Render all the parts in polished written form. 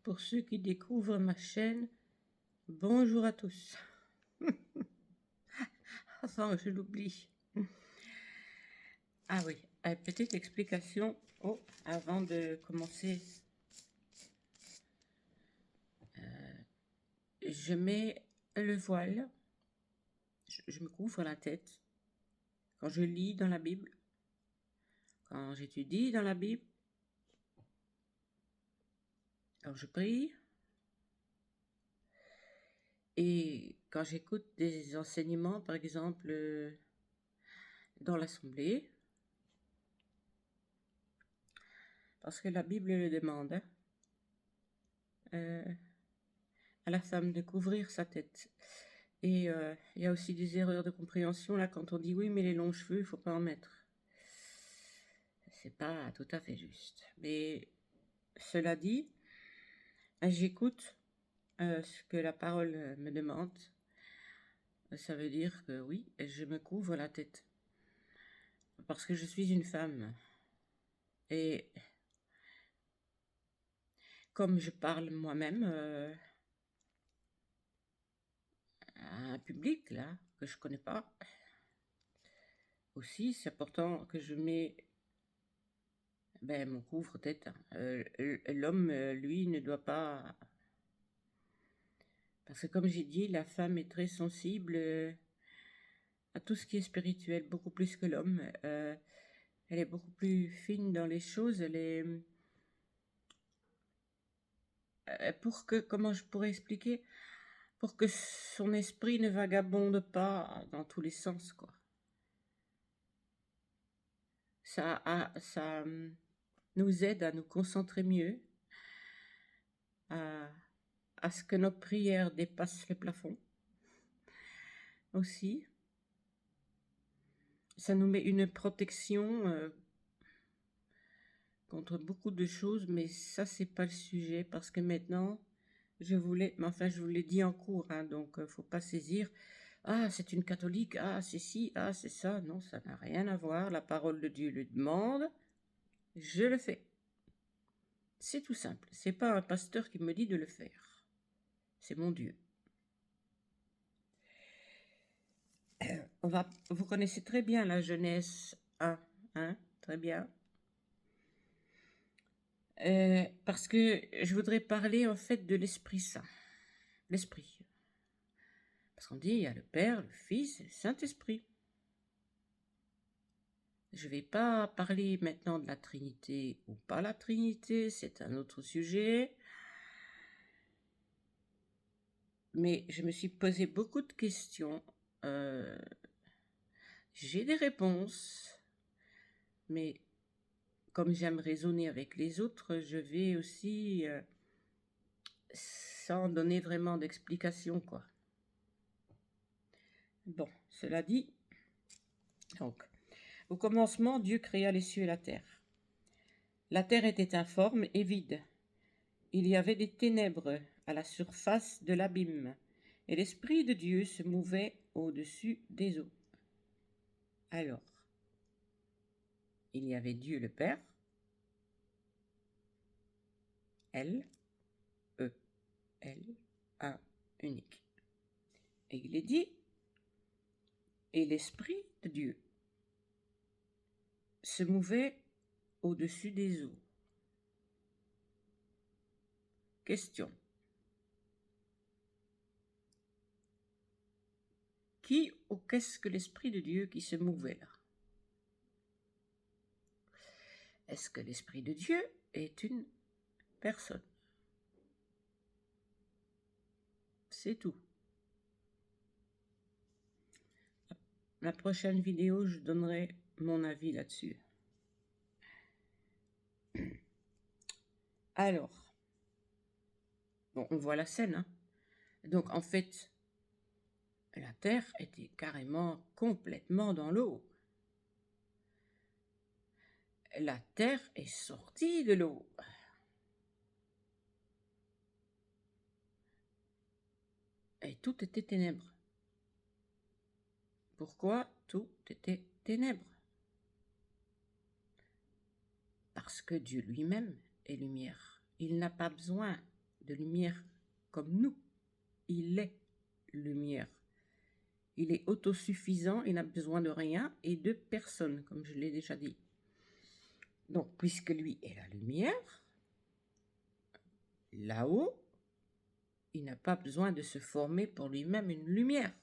pour ceux qui découvrent ma chaîne. Bonjour à tous. Avant que je l'oublie. Ah oui, petite explication avant de commencer. Je mets le voile, je me couvre la tête quand je lis dans la Bible, quand j'étudie dans la Bible, quand je prie et quand j'écoute des enseignements, par exemple dans l'assemblée, parce que la Bible le demande à la femme de couvrir sa tête. Et il y a aussi des erreurs de compréhension là quand on dit oui mais les longs cheveux il faut pas en mettre. C'est pas tout à fait juste. Mais cela dit, j'écoute ce que la parole me demande. Ça veut dire que oui, je me couvre la tête parce que je suis une femme. Et comme je parle moi-même à un public là que je connais pas, aussi c'est important que je mets mon couvre-tête. L'homme, lui, ne doit pas... Parce que comme j'ai dit, la femme est très sensible à tout ce qui est spirituel, beaucoup plus que l'homme. Elle est beaucoup plus fine dans les choses. Elle est... comment je pourrais expliquer? Pour que son esprit ne vagabonde pas dans tous les sens, quoi. Ça nous aide à nous concentrer mieux, à ce que notre prière dépasse le plafond aussi. Ça nous met une protection contre beaucoup de choses, mais ça, c'est pas le sujet, parce que maintenant, je vous l'ai dit en cours, hein, donc faut pas saisir. Ah, c'est une catholique, ah, c'est ci, ah, c'est ça. Non, ça n'a rien à voir. La parole de Dieu le demande, je le fais. C'est tout simple. C'est pas un pasteur qui me dit de le faire. C'est mon Dieu. Vous connaissez très bien la Genèse 1, hein, très bien. Parce que je voudrais parler en fait de l'Esprit Saint. L'Esprit. Parce qu'on dit il y a le Père, le Fils et le Saint-Esprit. Je ne vais pas parler maintenant de la Trinité ou pas la Trinité, c'est un autre sujet. Mais je me suis posé beaucoup de questions. J'ai des réponses, mais comme j'aime raisonner avec les autres, je vais aussi, sans donner vraiment d'explication, quoi. Bon, cela dit, donc, au commencement, Dieu créa les cieux et la terre. La terre était informe et vide. Il y avait des ténèbres à la surface de l'abîme, et l'Esprit de Dieu se mouvait au-dessus des eaux. Alors, il y avait Dieu le Père, L, E, L, un unique. Et il est dit, et l'Esprit de Dieu se mouvait au-dessus des eaux. Question. Qui ou qu'est-ce que l'Esprit de Dieu qui se mouvait là? Est-ce que l'Esprit de Dieu est une personne? C'est tout. La prochaine vidéo, je donnerai mon avis là-dessus. Alors, bon, on voit la scène, hein. Donc, en fait, la Terre était carrément, complètement dans l'eau. La Terre est sortie de l'eau. Et tout était ténèbres. Pourquoi tout était ténèbres? Parce que Dieu lui-même est lumière. Il n'a pas besoin de lumière comme nous. Il est lumière. Il est autosuffisant, il n'a besoin de rien et de personne, comme je l'ai déjà dit. Donc, puisque lui est la lumière, là-haut, il n'a pas besoin de se former pour lui-même une lumière.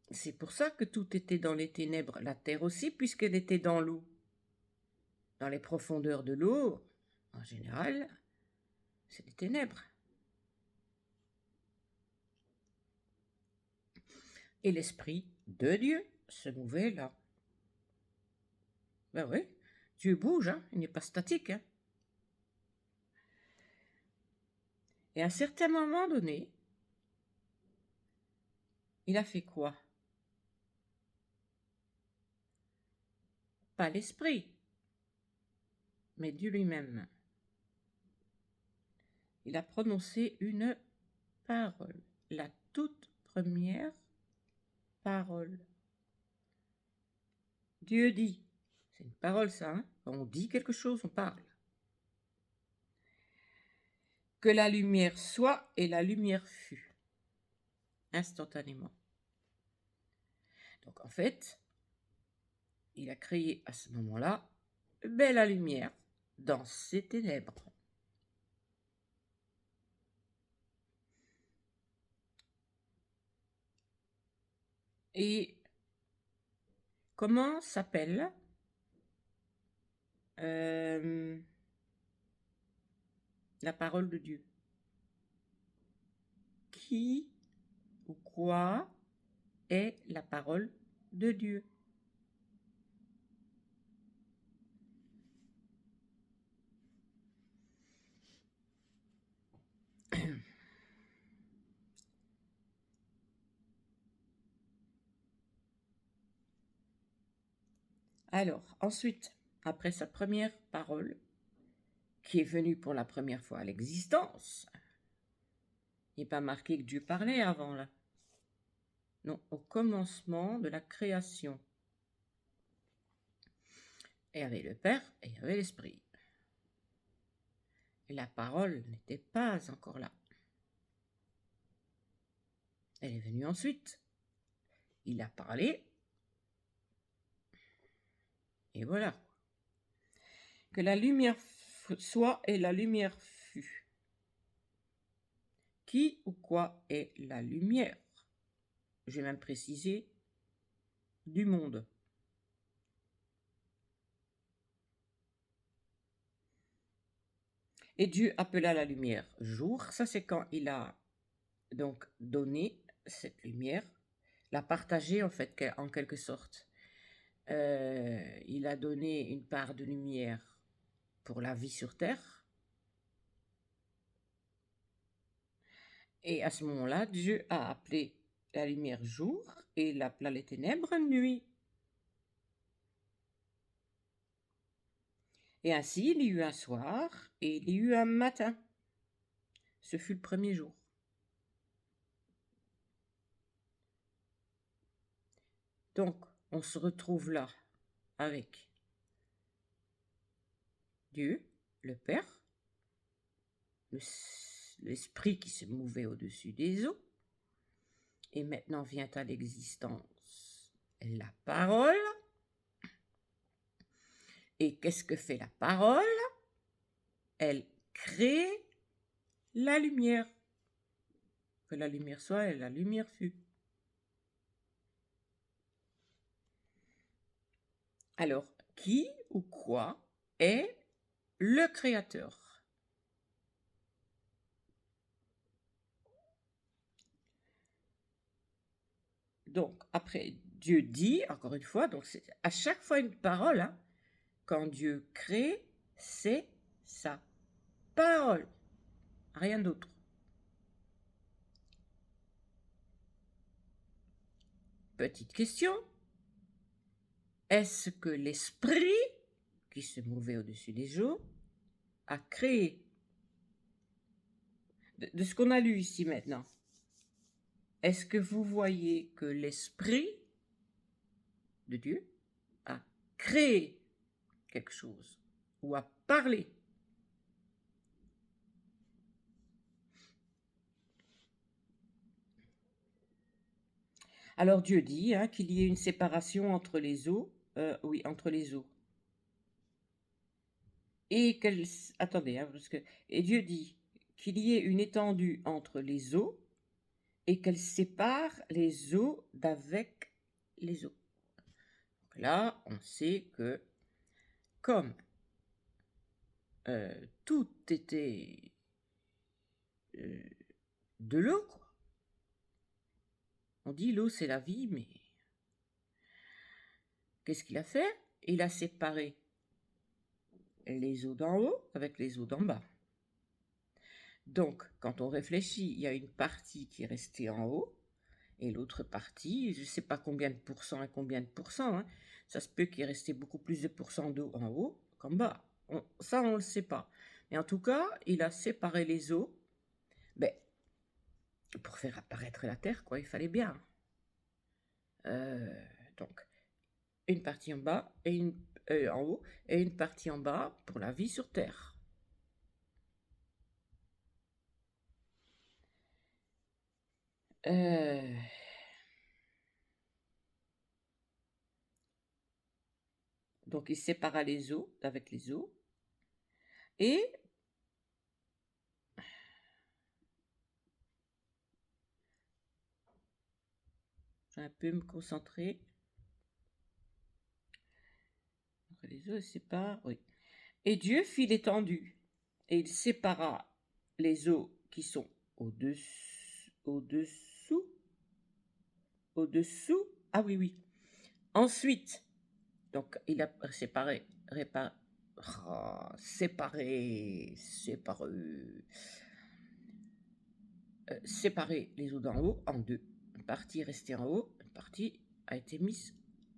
C'est pour ça que tout était dans les ténèbres, la terre aussi, puisqu'elle était dans l'eau. Dans les profondeurs de l'eau, en général, c'est des ténèbres. Et l'Esprit de Dieu se mouvait là. Ben oui, Dieu bouge, hein, il n'est pas statique. Hein. Et à un certain moment donné, il a fait quoi? Pas l'Esprit, mais Dieu lui-même. Il a prononcé une parole, la toute première parole. Dieu dit, c'est une parole ça, hein? Quand on dit quelque chose, on parle. Que la lumière soit et la lumière fut, instantanément. Donc en fait, il a créé à ce moment-là la lumière dans ces ténèbres. Et comment s'appelle la parole de Dieu? Qui ou quoi est la parole de Dieu? Alors, ensuite, après sa première parole, qui est venue pour la première fois à l'existence, il n'est pas marqué que Dieu parlait avant, là. Non, au commencement de la création. Et il y avait le Père et il y avait l'Esprit. Et la parole n'était pas encore là. Elle est venue ensuite. Il a parlé. Et voilà. Que la lumière soit et la lumière fut. Qui ou quoi est la lumière? J'ai même précisé du monde. Et Dieu appela la lumière jour. Ça, c'est quand il a donc donné cette lumière, l'a partagée en fait, en quelque sorte. Il a donné une part de lumière pour la vie sur Terre. Et à ce moment-là, Dieu a appelé la lumière jour et il appela les ténèbres nuit. Et ainsi, il y eut un soir et il y eut un matin. Ce fut le premier jour. Donc, on se retrouve là avec Dieu, le Père, l'Esprit qui se mouvait au-dessus des eaux. Et maintenant vient à l'existence la parole. Et qu'est-ce que fait la parole? Elle crée la lumière. Que la lumière soit et la lumière fut. Alors, qui ou quoi est le créateur? Donc, après, Dieu dit, encore une fois, donc c'est à chaque fois une parole, hein, quand Dieu crée, c'est sa parole, rien d'autre. Petite question, est-ce que l'esprit qui se mouvait au-dessus des eaux a créé? De ce qu'on a lu ici maintenant, est-ce que vous voyez que l'esprit de Dieu a créé quelque chose ou a parlé? Alors Dieu dit hein, qu'il y ait une séparation entre les eaux, oui, entre les eaux. Et qu'elle... Attendez, hein, parce que... Et Dieu dit qu'il y ait une étendue entre les eaux et qu'elle sépare les eaux d'avec les eaux. Donc là, on sait que comme tout était de l'eau, quoi. On dit l'eau c'est la vie, mais qu'est-ce qu'il a fait? Il a séparé les eaux d'en haut avec les eaux d'en bas. Donc, quand on réfléchit, il y a une partie qui est restée en haut et l'autre partie, je ne sais pas combien de pourcents et combien de pourcents, hein, ça se peut qu'il est resté beaucoup plus de pourcents d'eau en haut qu'en bas. Ça, on ne le sait pas. Mais en tout cas, il a séparé les eaux ben, pour faire apparaître la Terre, quoi, il fallait bien. Donc, une partie en bas et en haut et une partie en bas pour la vie sur Terre. Donc, il sépara les eaux avec les eaux et je vais un peu me concentrer. Entre les eaux, il sépare, oui. Et Dieu fit l'étendue et il sépara les eaux qui sont au-dessous. Ah oui, oui. Ensuite, donc il a séparé les eaux d'en haut en deux. Une partie est restée en haut, une partie a été mise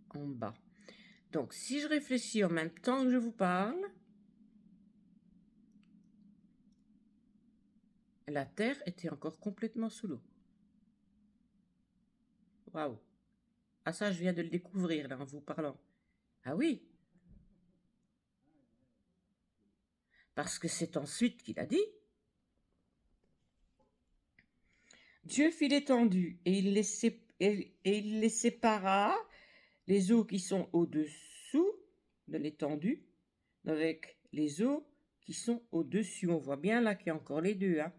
en bas. Donc si je réfléchis en même temps que je vous parle, la Terre était encore complètement sous l'eau. Waouh! Ah ça, je viens de le découvrir là en vous parlant. Ah oui! Parce que c'est ensuite qu'il a dit. Dieu fit l'étendue et il les sépara, les eaux qui sont au-dessous de l'étendue, avec les eaux qui sont au-dessus. On voit bien là qu'il y a encore les deux, hein,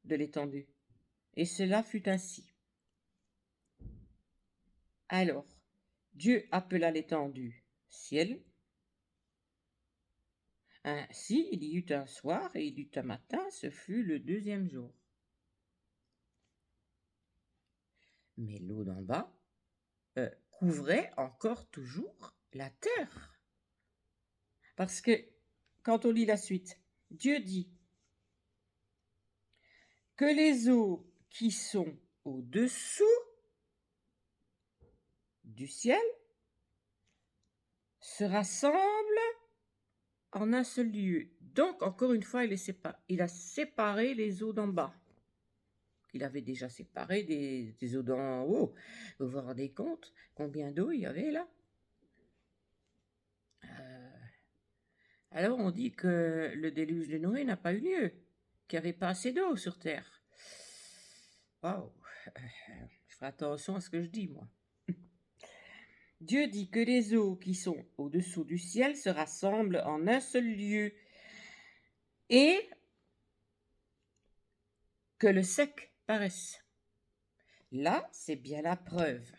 de l'étendue. Et cela fut ainsi. Alors, Dieu appela l'étendue ciel. Ainsi, il y eut un soir et il y eut un matin, ce fut le deuxième jour. Mais l'eau d'en bas couvrait encore toujours la terre. Parce que, quand on lit la suite, Dieu dit que les eaux qui sont au-dessous du ciel se rassemblent en un seul lieu. Donc, encore une fois, il a séparé les eaux d'en bas. Il avait déjà séparé des eaux d'en haut. Vous vous rendez compte combien d'eau il y avait là? Alors, on dit que le déluge de Noé n'a pas eu lieu, qu'il n'y avait pas assez d'eau sur Terre. Waouh! Je ferai attention à ce que je dis, moi. Dieu dit que les eaux qui sont au-dessous du ciel se rassemblent en un seul lieu et que le sec paraisse. Là, c'est bien la preuve.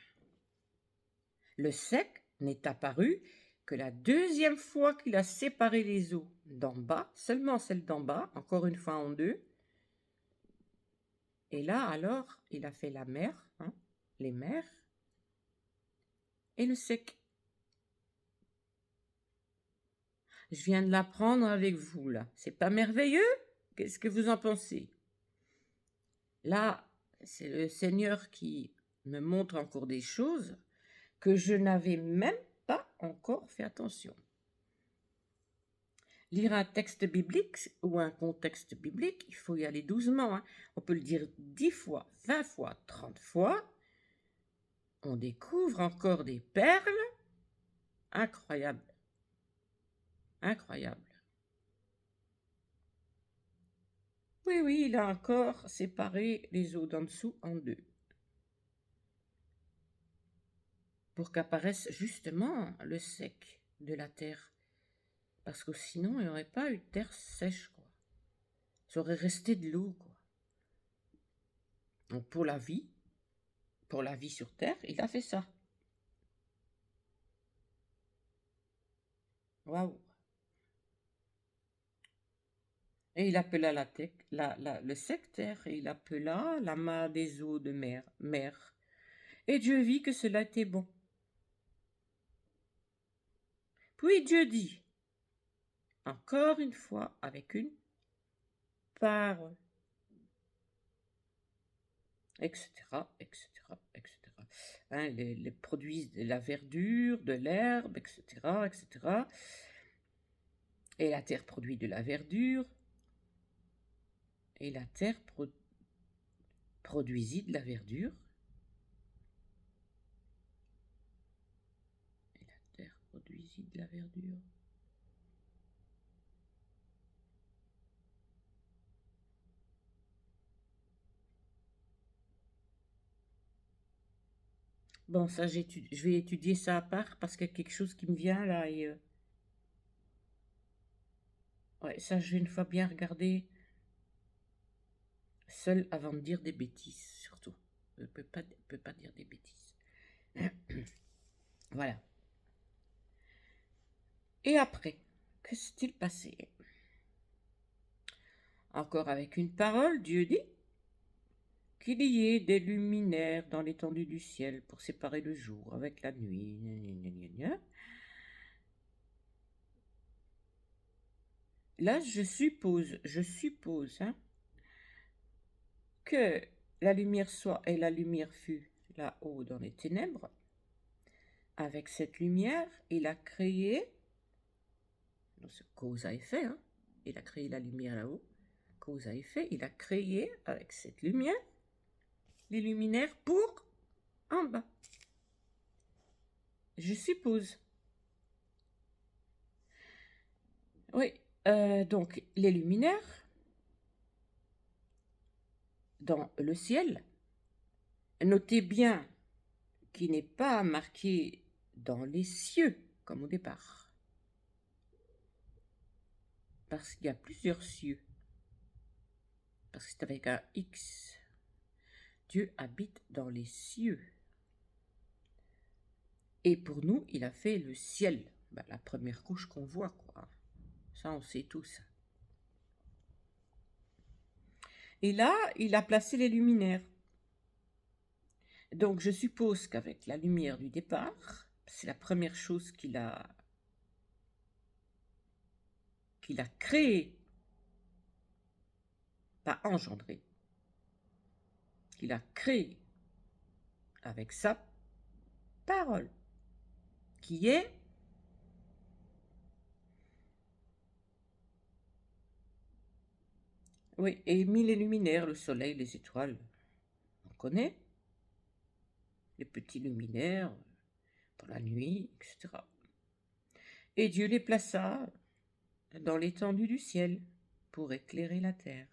Le sec n'est apparu que la deuxième fois qu'il a séparé les eaux d'en bas, seulement celle d'en bas, encore une fois en deux. Et là, alors, il a fait la mer, hein, les mers, et le sec. Je viens de l'apprendre avec vous, là. C'est pas merveilleux? Qu'est-ce que vous en pensez? Là, c'est le Seigneur qui me montre encore des choses que je n'avais même pas encore fait attention. Lire un texte biblique ou un contexte biblique, il faut y aller doucement, hein. On peut le dire 10 fois, 20 fois, 30 fois. On découvre encore des perles incroyables. Incroyables. Oui, il a encore séparé les eaux d'en dessous en deux. pour qu'apparaisse justement le sec de la terre. Parce que sinon, il n'y aurait pas eu de terre sèche, quoi. Ça aurait resté de l'eau, quoi. Donc pour la vie sur Terre, il a fait ça. Waouh! Et il appela le sec terre, et il appela l'amas des eaux de mer. Et Dieu vit que cela était bon. Puis Dieu dit, encore une fois, avec une parole, etc., etc., etc. Hein, les produits de la verdure, de l'herbe, etc., etc. Et la terre produit de la verdure, et la terre produisit de la verdure, et la terre produisit de la verdure. Bon, ça, je vais étudier ça à part parce qu'il y a quelque chose qui me vient là. Et ouais, ça, je vais une fois bien regarder seul avant de dire des bêtises, surtout. Je ne peux pas dire des bêtises. Voilà. Et après, que s'est-il passé? Encore avec une parole, Dieu dit qu'il y ait des luminaires dans l'étendue du ciel pour séparer le jour avec la nuit. Là, je suppose, hein, que la lumière soit et la lumière fut là-haut dans les ténèbres. Avec cette lumière, il a créé, c'est cause à effet, hein, il a créé la lumière là-haut, cause à effet, il a créé avec cette lumière les luminaires pour en bas. Je suppose. Oui, donc les luminaires dans le ciel, notez bien qu'il n'est pas marqué dans les cieux comme au départ. Parce qu'il y a plusieurs cieux. Parce que c'est avec un X. Dieu habite dans les cieux. Et pour nous, il a fait le ciel. Ben, la première couche qu'on voit, quoi. Ça, on sait tous. Et là, il a placé les luminaires. Donc, je suppose qu'avec la lumière du départ, c'est la première chose qu'il a créée, pas engendrée, qu'il a créé avec sa parole, qui est oui, et mis les luminaires, le soleil, les étoiles, on connaît, les petits luminaires pour la nuit, etc. Et Dieu les plaça dans l'étendue du ciel pour éclairer la terre,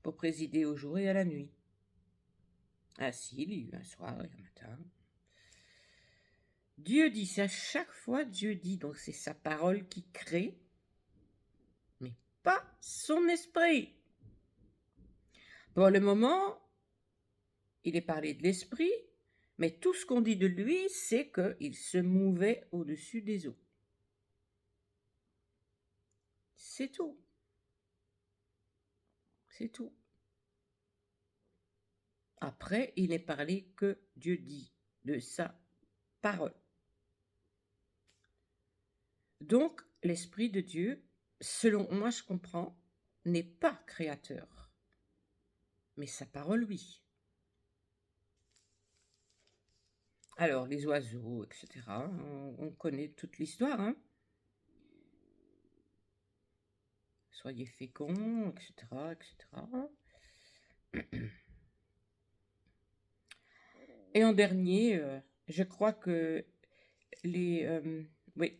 pour présider au jour et à la nuit. Ainsi, il y a eu un soir et un matin. Dieu dit, c'est à chaque fois Dieu dit, donc c'est sa parole qui crée, mais pas son esprit. Pour le moment, il est parlé de l'esprit, mais tout ce qu'on dit de lui, c'est qu'il se mouvait au-dessus des eaux. C'est tout. C'est tout. Après, il n'est parlé que Dieu dit de sa parole. Donc, l'Esprit de Dieu, selon moi je comprends, n'est pas créateur, mais sa parole, oui. Alors, les oiseaux, etc., on connaît toute l'histoire, hein. Soyez féconds, etc., etc. Et en dernier, je crois que oui,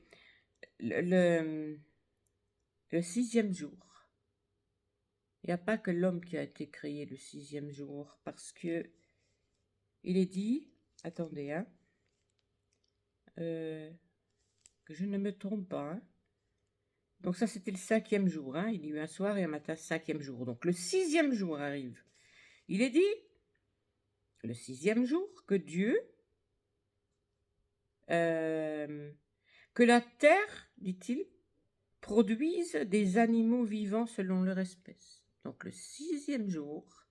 le 6e jour, il n'y a pas que l'homme qui a été créé le 6e jour, parce que il est dit Attendez, hein. Que je ne me trompe pas, hein. Donc ça, c'était le 5e jour, hein. Il y a eu un soir et un matin, 5e jour. Donc le 6e jour arrive. Il est dit, le 6e jour, que Dieu, que la terre, dit-il, produise des animaux vivants selon leur espèce. Donc le 6e jour,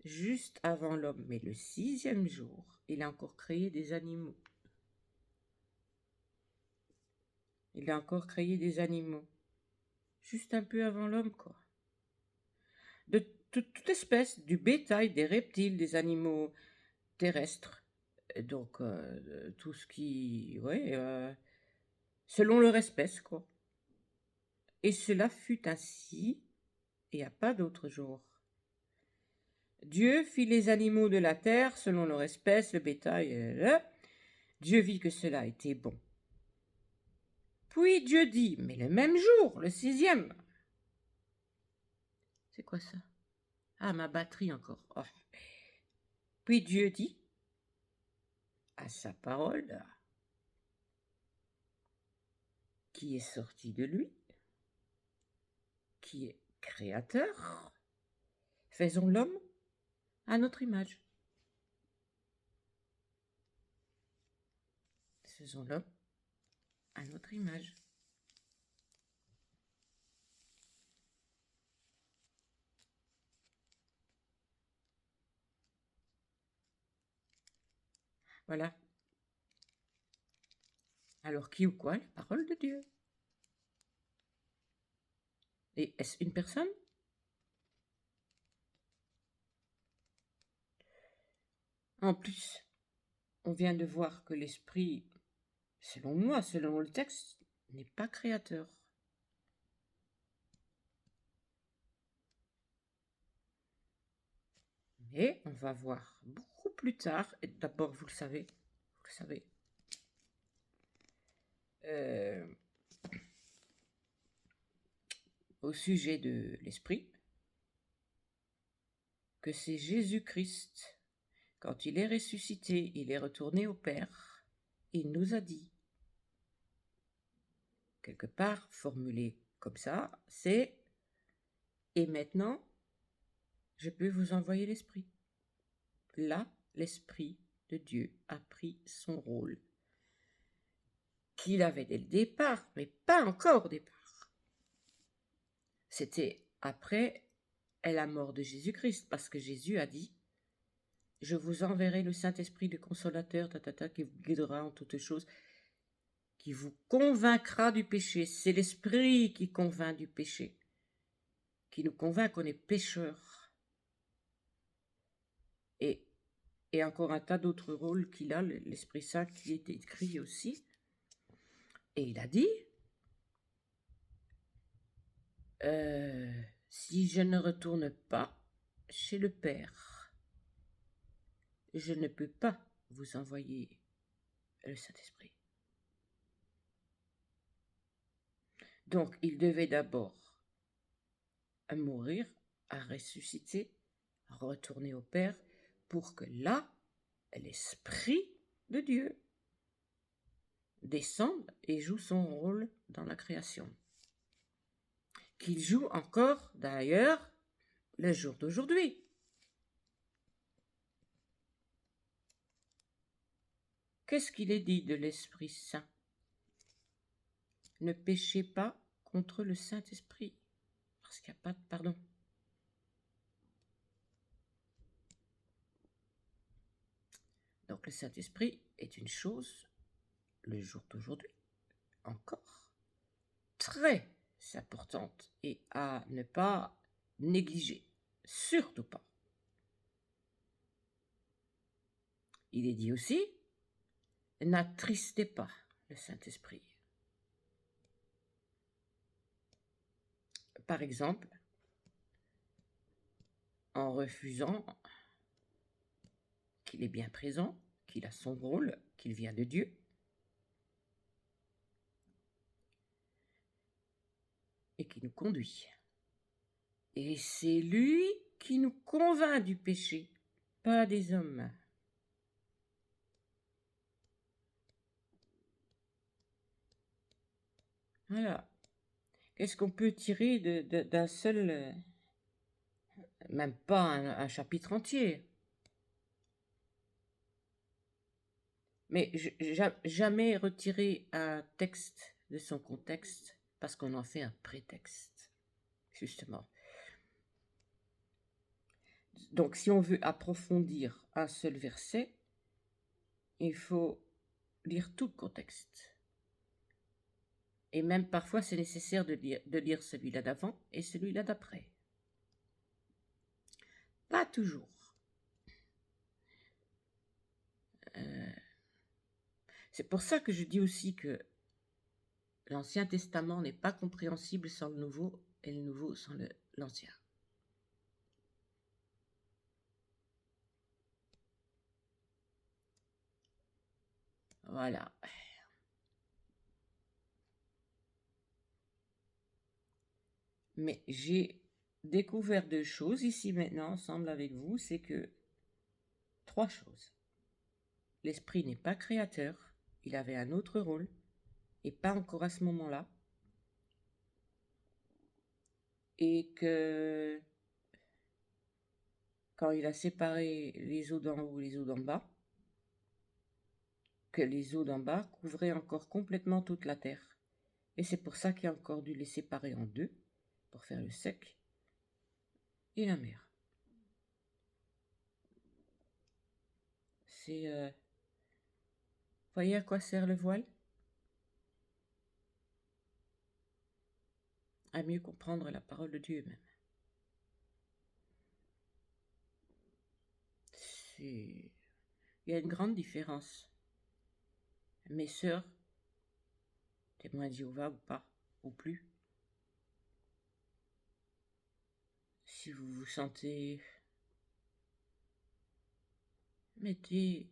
juste avant l'homme, mais le 6e jour, il a encore créé des animaux. Il a encore créé des animaux. Juste un peu avant l'homme, quoi. De toute espèce, du bétail, des reptiles, des animaux terrestres. Et donc, tout ce qui... Ouais, selon leur espèce, quoi. Et cela fut ainsi, et il n'y a pas d'autre jour. Dieu fit les animaux de la terre selon leur espèce, le bétail. Dieu vit que cela était bon. Puis Dieu dit, mais le même jour, le 6e. C'est quoi ça? Ah, ma batterie encore. Oh. Puis Dieu dit, à sa parole, qui est sortie de lui, qui est créateur, faisons l'homme à notre image. Faisons l'homme à notre image. Voilà. Alors qui ou quoi? La parole de Dieu. Et est-ce une personne? En plus, on vient de voir que l'esprit, selon moi, selon le texte, n'est pas créateur. Mais on va voir beaucoup plus tard, et d'abord vous le savez, au sujet de l'esprit, que c'est Jésus-Christ, quand il est ressuscité, il est retourné au Père, il nous a dit, quelque part formulé comme ça, c'est « Et maintenant, je peux vous envoyer l'Esprit ». Là, l'Esprit de Dieu a pris son rôle, qu'il avait dès le départ, mais pas encore au départ. C'était après la mort de Jésus-Christ, parce que Jésus a dit « Je vous enverrai le Saint-Esprit, le Consolateur, qui vous guidera en toutes choses, qui vous convaincra du péché. » C'est l'Esprit qui convainc du péché, qui nous convainc qu'on est pécheurs. Et encore un tas d'autres rôles qu'il a, l'Esprit Saint qui est écrit aussi. Et il a dit, si je ne retourne pas chez le Père, je ne peux pas vous envoyer le Saint-Esprit. Donc, il devait d'abord mourir, à ressusciter, à retourner au Père, pour que là, l'Esprit de Dieu descende et joue son rôle dans la création. Qu'il joue encore, d'ailleurs, le jour d'aujourd'hui. Qu'est-ce qu'il est dit de l'Esprit Saint? Ne péchez pas contre le Saint-Esprit, parce qu'il n'y a pas de pardon. Donc le Saint-Esprit est une chose, le jour d'aujourd'hui, encore très importante et à ne pas négliger, surtout pas. Il est dit aussi, n'attristez pas le Saint-Esprit. Par exemple, en refusant qu'il est bien présent, qu'il a son rôle, qu'il vient de Dieu, et qui nous conduit. Et c'est lui qui nous convainc du péché, pas des hommes. Voilà. Qu'est-ce qu'on peut tirer d'un seul, même pas un chapitre entier. Mais jamais retirer un texte de son contexte parce qu'on en fait un prétexte, justement. Donc, si on veut approfondir un seul verset, il faut lire tout le contexte. Et même parfois, c'est nécessaire de lire celui-là d'avant et celui-là d'après. Pas toujours. C'est pour ça que je dis aussi que l'Ancien Testament n'est pas compréhensible sans le Nouveau et le Nouveau sans l'Ancien. Voilà. Mais j'ai découvert deux choses ici maintenant, ensemble avec vous, c'est que trois choses. L'esprit n'est pas créateur, il avait un autre rôle, et pas encore à ce moment-là. Et que quand il a séparé les eaux d'en haut et les eaux d'en bas, que les eaux d'en bas couvraient encore complètement toute la terre. Et c'est pour ça qu'il a encore dû les séparer en deux, pour faire le sec et la mer. C'est... voyez à quoi sert le voile? À mieux comprendre la parole de Dieu même. Il y a une grande différence. Mes sœurs, témoins de Jéhovah ou pas, ou plus, si vous vous sentez, mettez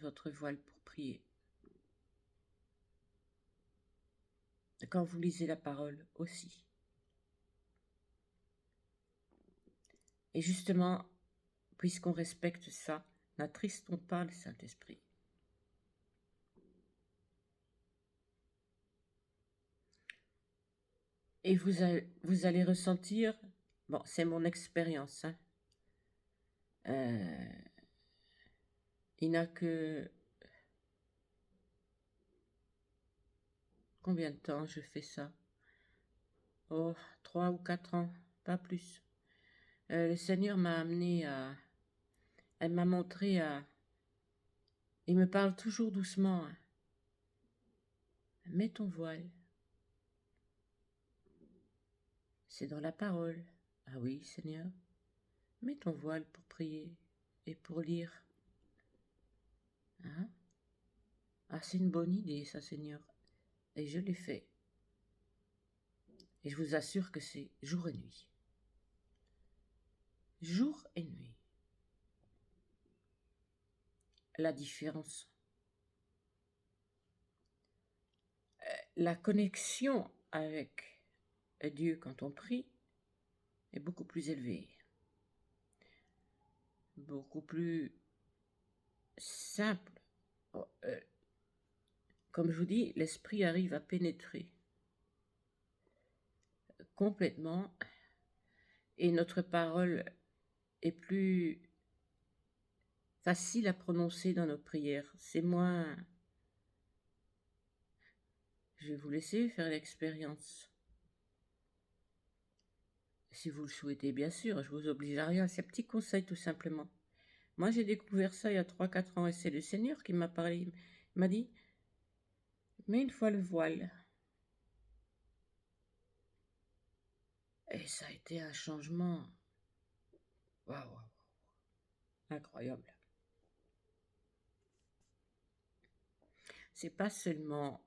votre voile pour prier. Quand vous lisez la parole aussi. Et justement, puisqu'on respecte ça, n'attristons pas le Saint-Esprit. Et vous allez ressentir, bon, c'est mon expérience, hein, il n'a que... Combien de temps je fais ça? Oh, 3 ou 4 ans, pas plus. Le Seigneur m'a amené à... Elle m'a montré à... Il me parle toujours doucement. Hein. Mets ton voile. C'est dans la parole. Ah oui, Seigneur. Mets ton voile pour prier et pour lire. Hein? Ah, c'est une bonne idée, ça, Seigneur. Et je l'ai fait. Et je vous assure que c'est jour et nuit. Jour et nuit. La différence. La connexion avec Dieu quand on prie est beaucoup plus élevée. Beaucoup plus simple. Comme je vous dis, l'esprit arrive à pénétrer complètement et notre parole est plus facile à prononcer dans nos prières. C'est moins... Je vais vous laisser faire l'expérience. Si vous le souhaitez, bien sûr, je vous oblige à rien. C'est un petit conseil tout simplement. Moi, j'ai découvert ça il y a 3-4 ans et c'est le Seigneur qui m'a parlé. Il m'a dit, mets une fois le voile. Et ça a été un changement. Waouh, incroyable. C'est pas seulement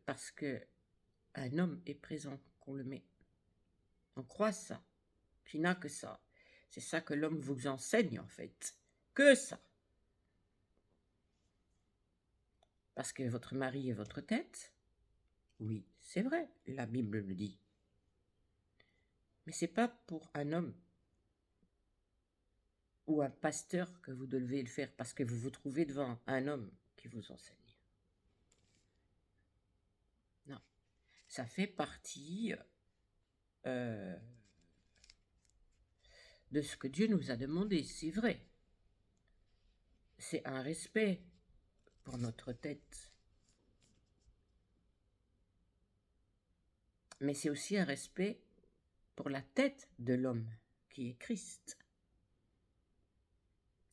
parce que un homme est présent qu'on le met. On croit ça, qu'il n'a que ça. C'est ça que l'homme vous enseigne en fait. Que ça. Parce que votre mari est votre tête. Oui, c'est vrai, la Bible le dit. Mais c'est pas pour un homme ou un pasteur que vous devez le faire parce que vous vous trouvez devant un homme qui vous enseigne. Ça fait partie de ce que Dieu nous a demandé, c'est vrai. C'est un respect pour notre tête. Mais c'est aussi un respect pour la tête de l'homme, qui est Christ.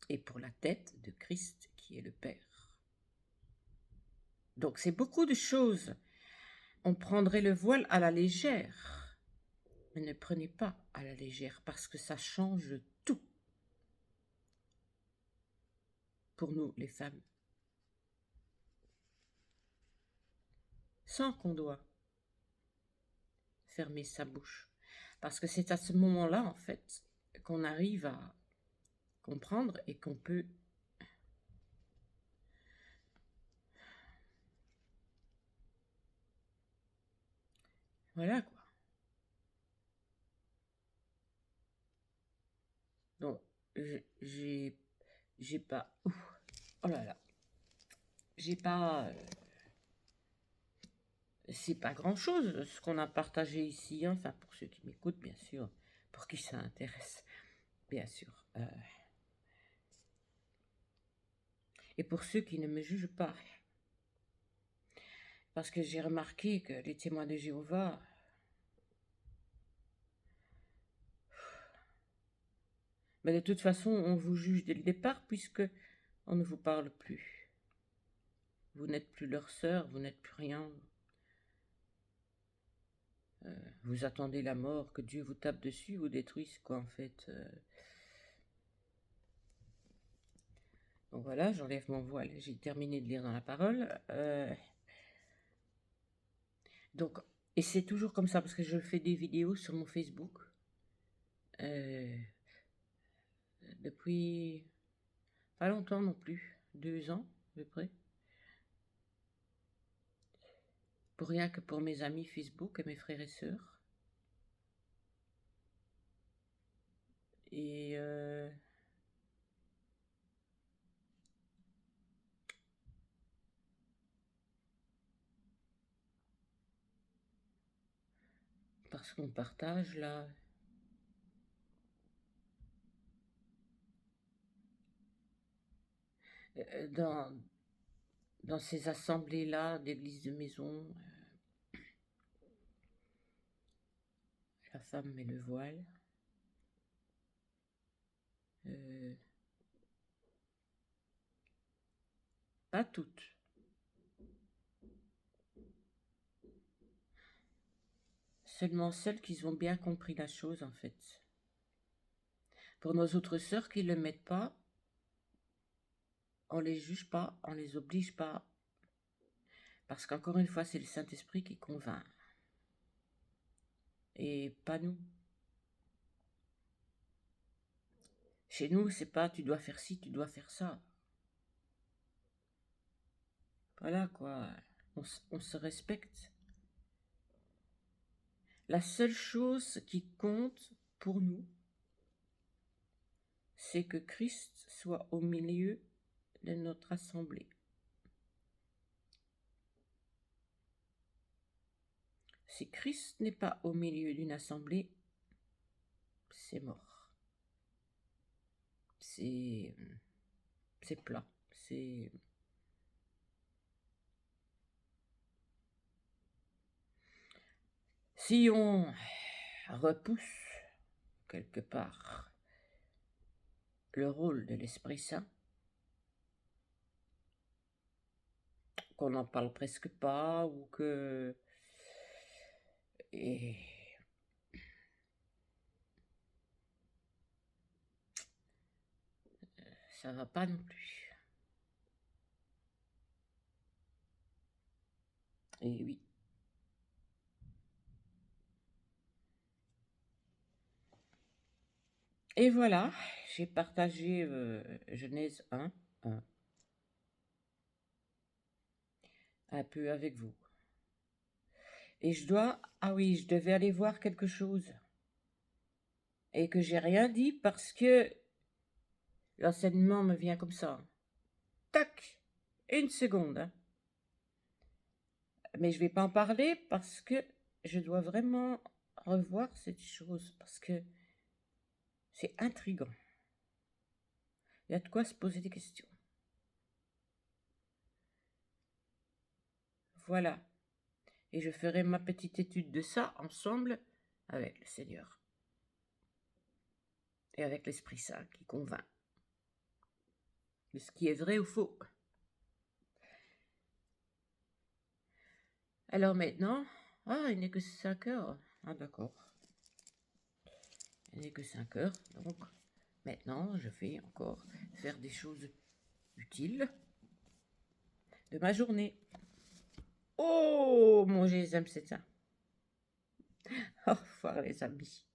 Et pour la tête de Christ, qui est le Père. Donc c'est beaucoup de choses. On prendrait le voile à la légère. Mais ne prenez pas à la légère, parce que ça change tout. Pour nous, les femmes. Sans qu'on doit fermer sa bouche. Parce que c'est à ce moment-là, en fait, qu'on arrive à comprendre et qu'on peut voilà quoi. Donc, j'ai pas... Ouf, oh là là. J'ai pas... c'est pas grand-chose ce qu'on a partagé ici, hein. Enfin pour ceux qui m'écoutent, bien sûr, pour qui ça intéresse, bien sûr. Et pour ceux qui ne me jugent pas. Parce que j'ai remarqué que les témoins de Jéhovah, mais de toute façon, on vous juge dès le départ puisque on ne vous parle plus. Vous n'êtes plus leur sœur, vous n'êtes plus rien. Vous attendez la mort, que Dieu vous tape dessus, vous détruise, quoi, en fait. Donc voilà, j'enlève mon voile. J'ai terminé de lire dans la parole. Donc, et c'est toujours comme ça, parce que je fais des vidéos sur mon Facebook. Depuis pas longtemps non plus, 2 ans à peu près. Pour rien que pour mes amis Facebook et mes frères et sœurs. Et parce qu'on partage là. Dans ces assemblées-là d'église de maison, la femme met le voile. Pas toutes. Seulement celles qui ont bien compris la chose, en fait. Pour nos autres sœurs qui ne le mettent pas, on les juge pas, on les oblige pas. Parce qu'encore une fois, c'est le Saint-Esprit qui convainc. Et pas nous. Chez nous, c'est pas tu dois faire ci, tu dois faire ça. Voilà quoi, on se respecte. La seule chose qui compte pour nous, c'est que Christ soit au milieu de notre assemblée. Si Christ n'est pas au milieu d'une assemblée, c'est mort. C'est plat. C'est... Si on repousse quelque part le rôle de l'Esprit Saint, qu'on n'en parle presque pas ou que... Et ça va pas non plus. Et oui. Et voilà, j'ai partagé Genèse 1, un peu avec vous. Et ah oui, je devais aller voir quelque chose. Et que j'ai rien dit parce que l'enseignement me vient comme ça. Tac, 1 seconde. Hein. Mais je vais pas en parler parce que je dois vraiment revoir cette chose parce que c'est intriguant. Il y a de quoi se poser des questions. Voilà. Et je ferai ma petite étude de ça ensemble avec le Seigneur et avec l'Esprit Saint qui convainc de ce qui est vrai ou faux. Alors maintenant, il n'est que 5 heures. Ah d'accord. Il n'est que 5 heures, donc maintenant je vais encore faire des choses utiles de ma journée. Oh mon GSM, c'est ça. Au revoir les amis.